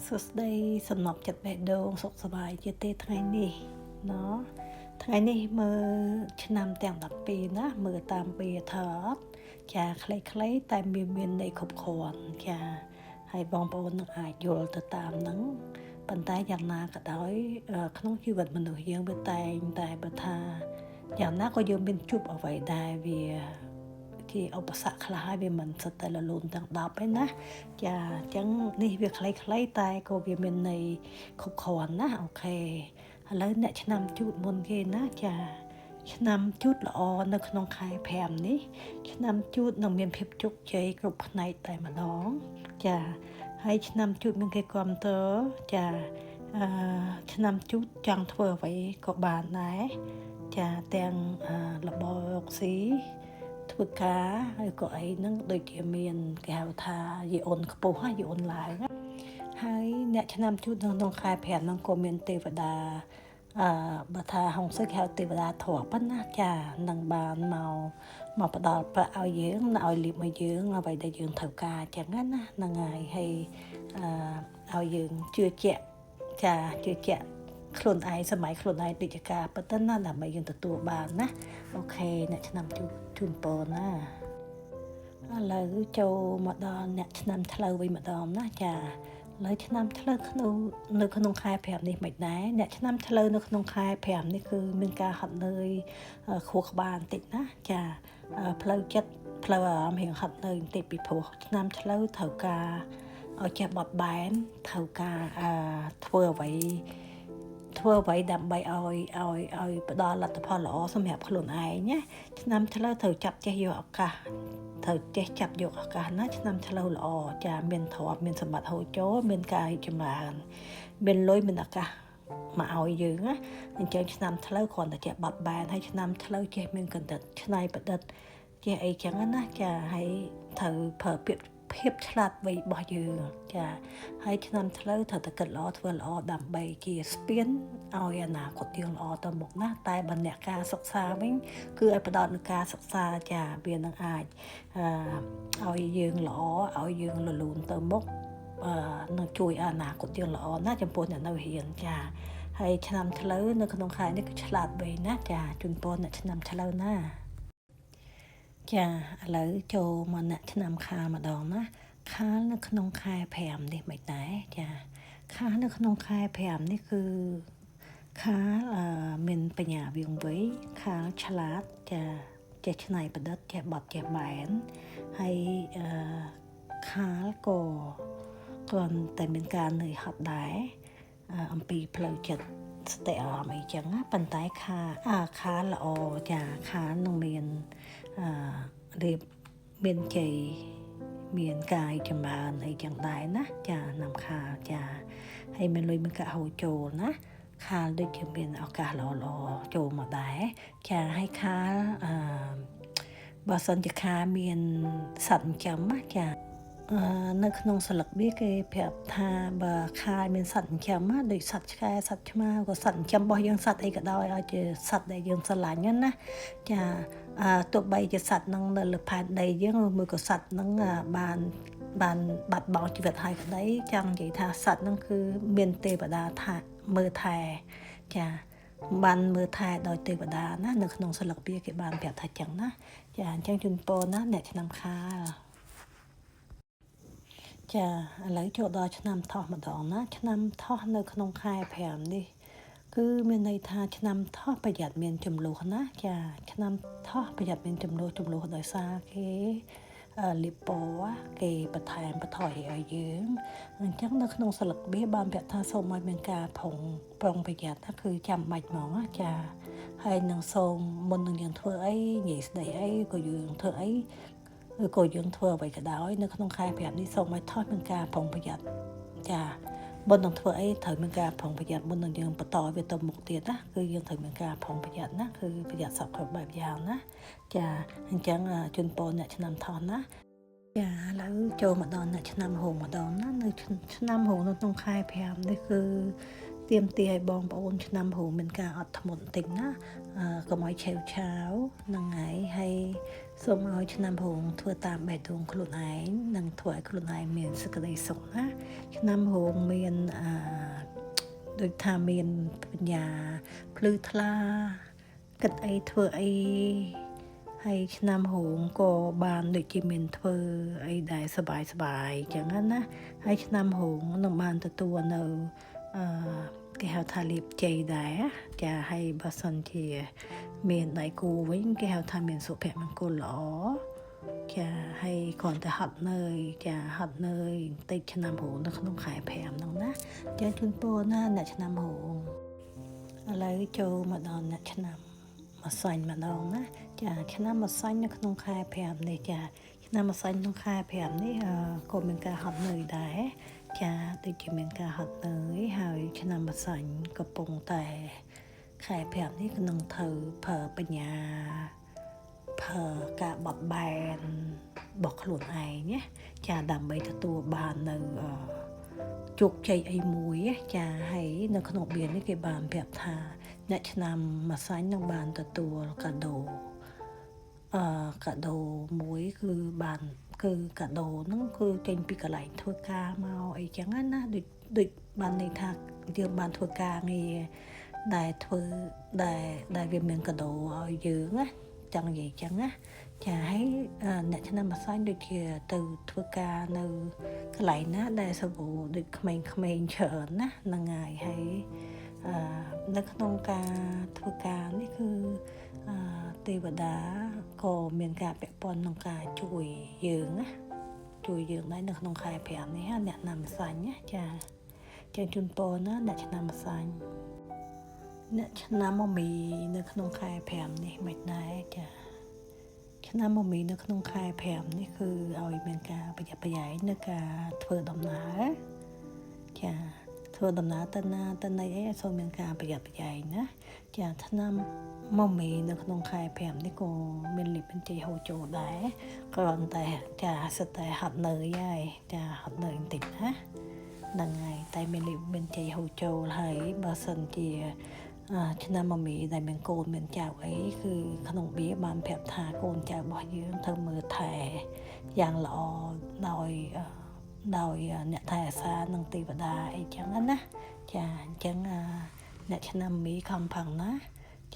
សួស្តីសំណប់ចិត្តបេះដូងសុខសប្បាយជាទេថ្ងៃនេះเนาะថ្ងៃនេះមើលឆ្នាំទាំង12ណាមើលតាមពីថតចាខ្លីៗតែមានន័យគ្រប់គ្រាន់ចាហើយបងប្អូននឹងអាចយល់ទៅតាមហ្នឹងប៉ុន្តែយ៉ាងណាក៏ដោយក្នុងជីវិតមនុស្សយើងវាតែងតែបើថាយ៉ាងណាក៏យើងមានជួបអ្វីដែរវាជាឧបសគ្គខ្លះហើយវាមិនសុទ្ធតែលលូនទាំង10ទេណាចាអញ្ចឹងនេះវាខ្លីៗតែក៏វាមានន័យគ្រប់គ្រាន់ណាអូខេឥឡូវអ្នកឆ្នាំជូតមុនគេណាចាឆ្នាំជូតល្អនៅក្នុងខែ5នេះឆ្នាំជូតនឹងមានភាពជោគជ័យគ្រប់ផ្នែកតែម្ដងចាហើយឆ្នាំជូតមានគេគាំទ្រចាឆ្នាំជូតចង់ធ្វើអ្វីក៏បានដែរចាទាំងរបររកស៊ីធ្វើការហើយក៏អីហ្នឹងដូចជាមានគេហៅថាយីអូនខ្ពស់យីអូនឡើងហើយអ្នកឆ្នាំជូតក្នុងខែ5ហ្នឹងក៏មានទេវតាបើថាហុងស៊ុយគេហៅទេវតាធម៌ប៉ុណ្ណាចានឹងបានមកផ្ដល់ប្រាក់ឲ្យយើងឲ្យលៀបមកយើងអ្វីដែលយើងត្រូវការអញ្ចឹងណាហ្នឹងហើយឲ្យយើងជឿជាក់ចាជឿជាក់ខ្លួនឯងសម័យខ្លួនឯងដូចជាការប៉ុណ្ណាដើម្បីយើងទទួលបានណាអូខេអ្នកឆ្នាំជូនពរណាឥឡូវចូលមកដល់អ្នកឆ្នាំឆ្លូវវិញម្ដងណាចាលើឆ្នាំឆ្លូវនៅក្នុងខែ5នេះមិនដែរអ្នកឆ្នាំឆ្លូវនៅក្នុងខែ5នេះគឺមានការហត់នឿយខួរក្បាលបន្តិចណាចាផ្លូវចិត្តផ្លូវអារម្មណ៍រៀងហត់នឿយបន្តិចពីព្រោះឆ្នាំឆ្លូវត្រូវការឲ្យចេះបត់បែនត្រូវការធ្វើអ្វីដើម្បីឲ្យផ្ដល់លទ្ធផលល្អសម្រាប់ខ្លួនឯងណាឆ្នាំឆ្លូវត្រូវចាប់ចេះយកឱកាសត្រូវចេះចាប់យកឱកាសណាឆ្នាំឆ្លូវល្អចាមានទ្រព្យមានសម្បត្តិហូរចូលមានការរីកចម្រើនមានលុយមានឱកាសមកឲ្យយើងណាអញ្ចឹងឆ្នាំឆ្លូវគ្រាន់តែចេះបត់បែនហើយឆ្នាំឆ្លូវចេះមានកណ្ដិតច្នៃប្រឌិតចេះអីចឹងណាចាហើយត្រូវប្រើភាពឆ្លាតវៃរបស់យើងចាហើយឆ្នាំឆ្លូវត្រូវតែគិតល្អធ្វើល្អដើម្បីជាស្ពានឲ្យអនាគតយើងល្អទៅមុខណាតែបើអ្នកការសិក្សាវិញគឺឲ្យផ្ដោតលើការសិក្សាចាវានឹងអាចឲ្យយើងល្អឲ្យយើងលលូនទៅមុខនឹងជួយអនាគតយើងល្អណាចំពោះអ្នកនៅរៀនចាហើយឆ្នាំឆ្លូវនៅក្នុងខែនេះគឺឆ្លាតវៃណាចាជូនពរអ្នកឆ្នាំឆ្លូវណាចាឥឡូវចូលមកអ្នកឆ្នាំខាលម្ដងណាខាលនៅក្នុងខែ5នេះមិនដែរចាខាលនៅក្នុងខែ5នេះគឺខាលមានបញ្ញាវាងវៃខាលឆ្លាតចាចេះច្នៃប្រឌិតចេះបត់ចេះបែនហើយខាលក៏គ្រាន់តែមានការនឿយហត់ដែរអំពីផ្លូវចិត្តស្ទះអារម្មណ៍អីចឹងណាប៉ុន្តែខាលល្អចាខាលនឹងមានរៀបមានជ័យមានកាយចម្រើនអីចឹងដែរណាចានាំខាលចាហើយមានលុយមានកាក់ហូរចូលណាខាលដូចជាមានឱកាសល្អចូលមកដែរចាហើយខាលបើសិនជាខាលមានសត្វចិញ្ចឹមណាចានៅក្នុងស្លឹកវាគេប្រាប់ថាបើខាលមានសត្វចិញ្ចឹមណាដូចសត្វឆ្កែសត្វឆ្មាក៏សត្វចិញ្ចឹមរបស់យើងសត្វអីក៏ដោយឲ្យជាសត្វដែលយើងស្រឡាញ់ណាចាទោះបីជាសត្វនឹងនៅលើផែនដីយើងមួយក៏សត្វនឹងបានបាត់បង់ជីវិតហើយក្តីចង់និយាយថាសត្វនឹងគឺមានទេវតាថាមើលថែចាបានមើលថែដោយទេវតាណានៅក្នុងស្លឹកវាគេបានប្រាប់ថាចឹងណាចាអញ្ចឹងជូនពរណាអ្នកឆ្នាំខាលចាឥឡូវចូលដល់ឆ្នាំថោះម្ដងណាឆ្នាំថោះនៅក្នុងខែ5នេះគឺមានន័យថាឆ្នាំថោះប្រយ័ត្នមានចំនួនណាចាឆ្នាំថោះប្រយ័ត្នមានចំនួនដោយសារគេលៀបពណ៌គេបន្ថែមបន្ថយឲ្យយើងអញ្ចឹងនៅក្នុងស្លឹកវាបានប្រាប់ថាសូមឲ្យមានការប្រុងប្រយ័ត្នគឺចាំបាច់ហ្មងចាហើយនឹងសូមមុននឹងយើងធ្វើអីនិយាយស្ដីអីក៏យើងធ្វើអីឬក៏យើងធ្វើអ្វីក៏ដោយនៅក្នុងខែ5នេះសូមឲ្យថោះមានការប្រុងប្រយ័ត្នចាមុននឹងធ្វើអីត្រូវមានការប្រុងប្រយ័ត្នមុននឹងយើងបន្តវាទៅមុខទៀតណាគឺយើងត្រូវមានការប្រុងប្រយ័ត្នណាគឺប្រយ័ត្នសពគ្រប់បែបយ៉ាងណាចាអញ្ចឹងជូនពរអ្នកឆ្នាំថោះណាចាឥឡូវចូលមកដល់អ្នកឆ្នាំហូងម្ដងណានៅឆ្នាំហូងនៅក្នុងខែ5នេះគឺ เตรียมตีให้บองប្អូនឆ្នាំហូមានការអត់ធ្មត់បន្តិចណាកុំឲ្យឆេវឆាវហ្នឹងហើយហើយសូមឲ្យឆ្នាំហូធ្វើតាមបេះដូងខ្លួនឯងនិងធ្វើឲ្យខ្លួនឯងមានសេចក្តីសុខណាឆ្នាំហូមានដូចថាមានបញ្ញាភ្លឺថ្លាគិតអីធ្វើអីហើយឆ្នាំហូងក៏បានដូចជាមានធ្វើអីដែលសบายចឹងណាហើយឆ្នាំហូងនឹងបានទទួលនៅគេហៅថាលៀបជ័យដែរចាហើយបើសិនជាមានដៃគូវិញគេហៅថាមានសុភមង្គលល្អចាហើយគ្រាន់តែហត់នឿយចាហត់នឿយបន្តិចឆ្នាំហូងនៅក្នុងខែ5ហ្នឹងណាចាជូនពរណាអ្នកឆ្នាំហូងឥឡូវចូលមកដល់អ្នកឆ្នាំម្សាញ់ម្ដងណាចាឆ្នាំម្សាញ់នៅក្នុងខែ5នេះចាឆ្នាំម្សាញ់ក្នុងខែ5នេះក៏មានការហត់នឿយដែរចាដូចជាមានការហត់នឿយហើយឆ្នាំម្សាញ់កំពុងតែខែ5នេះក្នុងត្រូវប្រើបញ្ញាប្រើការបត់បែនរបស់ខ្លួនឯងណាចាដើម្បីទទួលបាននៅជោគជ័យអីមួយចាហើយនៅក្នុងបៀននេះគេបានប្រាប់ថាអ្នកឆ្នាំម្សាញ់នឹងបានទទួលកាដូមួយគឺបានគឺកាដូហ្នឹងគឺចេញពីកន្លែងធ្វើការមកអីចឹងណាដូចបានន័យថាយើងបានធ្វើការងារដែលធ្វើដែលវាមានកាដូឲ្យយើងណាចង់និយាយចឹងណាចាហើយអ្នកឆ្នាំម្សាញ់ដូចជាទៅធ្វើការនៅកន្លែងណាដែលសវដូចក្មេងៗច្រើនណាហ្នឹងហើយនៅក្នុងការធ្វើការនេះគឺទេវតាក៏មានការពាក់ព័ន្ធក្នុងការជួយយើងណាជួយយើងដែរនៅក្នុងខែ5នេះអ្នកឆ្នាំម្សាញ់ណាចាជូនពរណាអ្នកឆ្នាំម្សាញ់អ្នកឆ្នាំមមីនៅក្នុងខែ5នេះមិនដែរចាឆ្នាំមមីនៅក្នុងខែ5នេះគឺឲ្យមានការប្រយ័ត្នប្រយែងនៅការធ្វើដំណើរចាធ្វើដំណើរទៅណាទៅណីអីសូមមានការប្រយ័ត្នប្រយែងណាចាឆ្នាំមមីនៅក្នុងខែ5នេះក៏មានលិបបញ្ជីហូរចូលដែរគ្រាន់តែចាសិតតែហត់នឿយហើយចាហត់នឿយបន្តិចណាហ្នឹងហើយតែមានលិបបញ្ជីហូរចូលហើយបើសិនជាឆ្នាំមមីដែលមានកូនមានចៅអីគឺក្នុងវាបានប្រាប់ថាកូនចៅរបស់យើងត្រូវមើលថែយ៉ាងល្អដោយអ្នកថែអាសានិងទេវតាអីចឹងណាចាអញ្ចឹងអ្នកឆ្នាំមីខំផឹងណា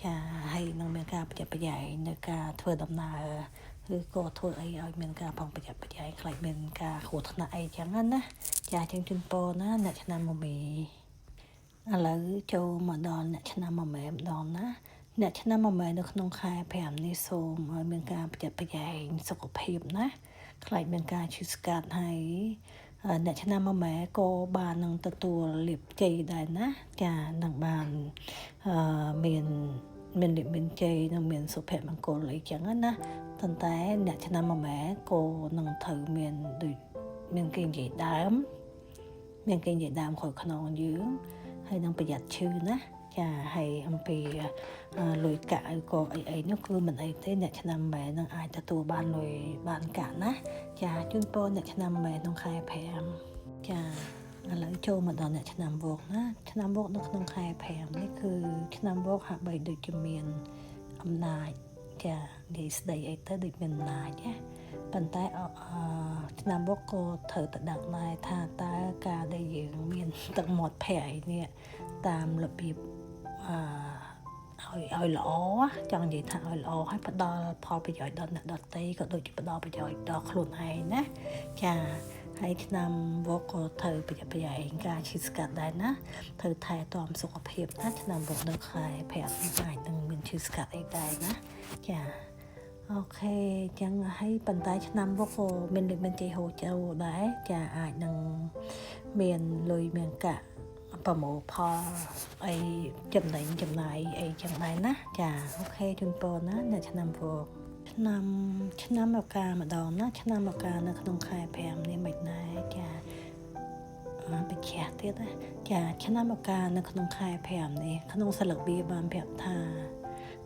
ចាហើយនឹងមានការប្រយ័ត្នប្រយែងនៅការធ្វើដំណើរឬក៏ធ្វើអីឲ្យមានការប្រុងប្រយ័ត្នប្រយែងខ្លាចមានការគ្រោះថ្នាក់អីចឹងណាចាជូនពរណាអ្នកឆ្នាំមីឥឡូវចូលមកដល់អ្នកឆ្នាំមមែម្ដងណាអ្នកឆ្នាំមមែនៅក្នុងខែ5នេះសូមឲ្យមានការប្រយ័ត្នប្រយែងសុខភាពណាខ្លាចមានការឈឺស្កាត់ហើយអ្នកឆ្នាំមមែក៏បាននឹងទទួលលៀបជ័យដែរណាចានឹងបានមានលៀបមានជ័យនិងមានសុភមង្គលអីចឹងណាប៉ុន្តែអ្នកឆ្នាំមមែក៏នឹងត្រូវមានដូចមានគេនិយាយដើមខូចខ្នងយើងហើយនឹងប្រយ័ត្នឈឺណាចាហើយអំពីលុយកាក់ឬក៏អីនោះគឺមិនអីទេអ្នកឆ្នាំម៉ែនឹងអាចទទួលបានលុយបានកាក់ណាចាជូនពរអ្នកឆ្នាំម៉ែក្នុងខែ5ចាឥឡូវចូលមកដល់អ្នកឆ្នាំវកណាឆ្នាំវកនៅក្នុងខែ5នេះគឺឆ្នាំវកហាក់បីដូចជាមានអំណាចចានិយាយស្ដីអីទៅដូចមានអំណាចណាប៉ុន្តែឆ្នាំវកក៏ត្រូវតែដឹងដែរថាតើការដែលយើងមានទឹកមាត់ភ័យនេះតាមរបៀបឲ្យល្អចង់និយាយថាឲ្យល្អឲ្យផ្ដល់ផលប្រយោជន៍ដល់អ្នកដទៃក៏ដូចជាផ្ដល់ប្រយោជន៍ដល់ខ្លួនឯងណាចាហើយឆ្នាំវកក៏ត្រូវប្រយ័ត្នប្រយែងការឈឺស្កាត់ដែរណាត្រូវថែទាំសុខភាពណាឆ្នាំវកនៅខែ5នេះអាចនឹងមានឈឺស្កាត់អីដែរណាចាអូខេចឹងហើយប៉ុន្តែឆ្នាំវកក៏មានលិខិតជ័យហូរចូលដែរចាអាចនឹងមានលុយមានកាក់ប្រមូលផលអីចំណេញចំណាយអីចឹងដែរណាចាអូខេជូនពរណានៅឆ្នាំវកឆ្នាំមកការម្ដងណាឆ្នាំមកការនៅក្នុងខែ5នេះមិនដែរចាបញ្ជាក់ទៀតណាចាឆ្នាំមកការនៅក្នុងខែ5នេះក្នុងសិលឹកវាបានប្រាប់ថា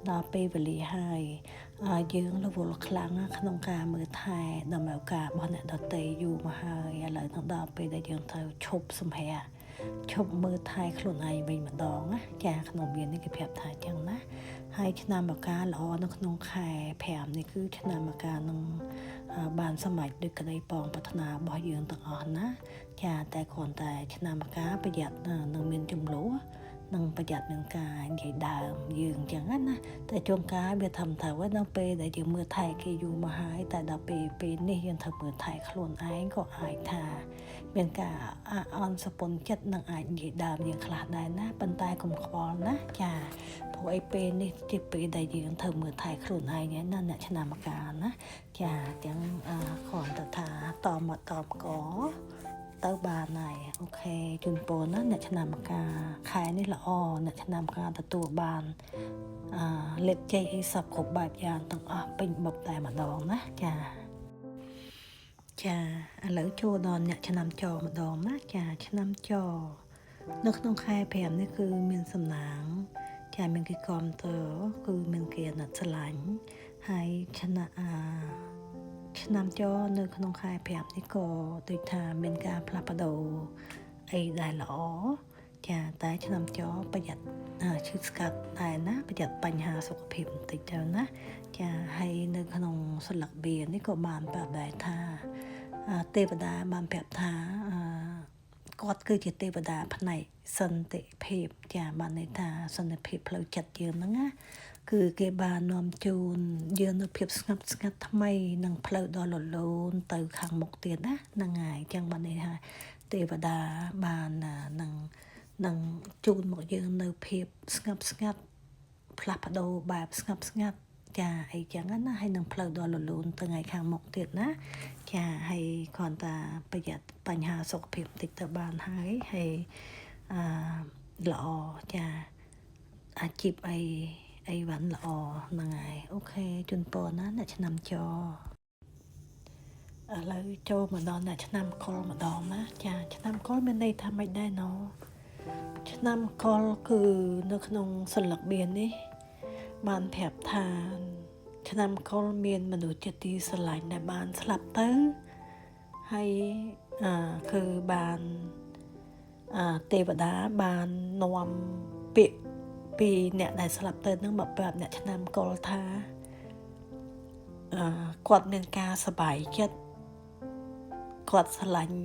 ដល់ពេលវេលាហើយយើងរវល់ខ្លាំងក្នុងការមើលថែដំណើរការរបស់អ្នកដទៃយូរមកហើយឥឡូវដល់ពេលដែលយើងត្រូវឈប់សម្ភារ ឈប់មើលថែខ្លួនឯងវិញម្ដងណាចាក្នុងមាននេះគេប្រាប់ថាអញ្ចឹងណាហើយឆ្នាំមកការល្អនៅក្នុងខែ5នេះគឺឆ្នាំមកការនឹងបានសម្រេចដូចក្តីប៉ងប្រាថ្នារបស់យើងទាំងអស់ណាចាតែគ្រាន់តែឆ្នាំមកការប្រយ័ត្ននឹងមានចំនួននឹងប្រយ័ត្ននឹងការនិយាយដើមយើងអញ្ចឹងណាតែជួនកាលវាធំទៅដល់ពេលដែលយើងមើលថែគេយូរមកហើយតែដល់ពេលនេះយើងត្រូវមើលថែខ្លួនឯងក៏អាចថាមានការអន់សពុនចិត្តនឹងអាចនិយាយដើមយើងខ្លះដែរណាប៉ុន្តែកុំខ្វល់ណាចាព្រោះឯពេលនេះជាពេលដែលយើងត្រូវមើលថែខ្លួនឯងណាអ្នកឆ្នាំមកការណាចាទាំងគ្រាន់តែថាតមកតបកទៅបានហើយអូខេជូនពរណាអ្នកឆ្នាំមកការខែនេះល្អអ្នកឆ្នាំមកការទទួលបានលេបជ័យអីសពគ្រប់បែបយ៉ាងទាំងអស់ពេញបបតែម្ដងណាចាឥឡូវចូលដល់អ្នកឆ្នាំចម្ដងណាចាឆ្នាំចនៅក្នុងខែ5នេះគឺមានសំណាងចាមានគេគាំទ្រគឺមានគេអាណិតស្រឡាញ់ហើយឆ្នាំចនៅក្នុងខែ5នេះក៏ដូចថាមានការផ្លាស់ប្ដូរអីដែលល្អចាតែឆ្នាំចប្រយ័ត្នឈឺស្កាត់ដែរណាប្រយ័ត្នបញ្ហាសុខភាពបន្តិចទៅណាចាហើយនៅក្នុងស្លឹកបៀនេះក៏បានប្រាប់ដែរថាទេវតាបានប្រាប់ថាគាត់គឺជាទេវតាផ្នែកសន្តិភាពចាបានន័យថាសន្តិភាពផ្លូវចិត្តយើងហ្នឹងណាគឺគេបាននាំជូនយើងនៅភាពស្ងប់ស្ងាត់ថ្មីនិងផ្លូវដ៏លលូនទៅខាងមុខទៀតណាហ្នឹងហើយអញ្ចឹងបានន័យថាទេវតាបាននឹងជូនមកយើងនៅភាពស្ងប់ស្ងាត់ផ្លាស់ប្ដូរបែបស្ងប់ស្ងាត់ចាអីចឹងណាហើយនឹងផ្លូវដ៏លលូនទៅថ្ងៃខាងមុខទៀតណាចាហើយគ្រាន់តែប្រយ័ត្នបញ្ហាសុខភាពបន្តិចទៅបានហើយល្អចាអាជីពអីវ៉ាន់ល្អហ្នឹងហើយអូខេជូនពរណាអ្នកឆ្នាំចឥឡូវចូលមកដល់អ្នកឆ្នាំកុលម្ដងណាចាឆ្នាំកុលមានន័យថាម៉េចដែរណឆ្នាំកុលគឺនៅក្នុងសន្លឹកបៀននេះបានប្រាប់ថាឆ្នាំកុលមានមនុស្សជាទីស្រឡាញ់ដែលបានស្លាប់ទៅហើយគឺបានទេវតាបាននាំពាក្យពីអ្នកដែលស្លាប់ទៅនឹងមកប្រាប់អ្នកឆ្នាំកុលថាគាត់មានការសប្បាយចិត្តគាត់ស្រឡាញ់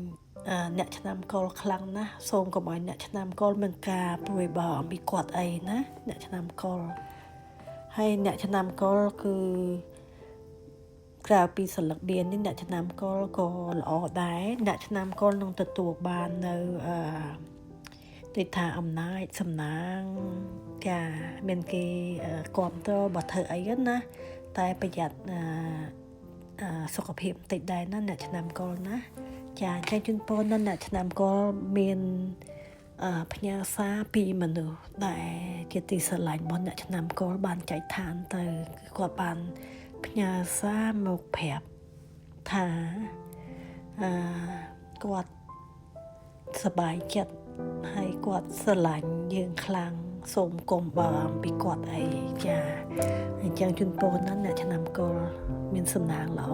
អ្នកឆ្នាំកុលខ្លាំងណាស់សូមកុំឲ្យអ្នកឆ្នាំកុលមានការព្រួយបារម្ភពីគាត់អីណាអ្នកឆ្នាំកុលហើយអ្នកឆ្នាំកុលគឺក្រៅពីសន្លឹកបៀននេះអ្នកឆ្នាំកុលក៏ល្អដែរអ្នកឆ្នាំកុលនឹងទទួលបាននៅដូចថាអំណាចសំណាងចាមានគេគាំទ្របើធ្វើអីណាតែប្រយ័ត្នសុខភាពបន្តិចដែរណាអ្នកឆ្នាំកុលណាចាអញ្ចឹងជូនពរដល់អ្នកឆ្នាំកុលមានផ្ញើសារពីមនុស្សដែលជាទីស្រឡាញ់របស់អ្នកឆ្នាំកុលបានចែកឋានទៅគឺគាត់បានផ្ញើសារមកប្រាប់ថាគាត់សប្បាយចិត្តហើយគាត់ស្រឡាញ់យើងខ្លាំងសូមកុំបារម្ភពីគាត់អីចាអញ្ចឹងជូនពរណាអ្នកឆ្នាំកុលមានសំណាងល្អ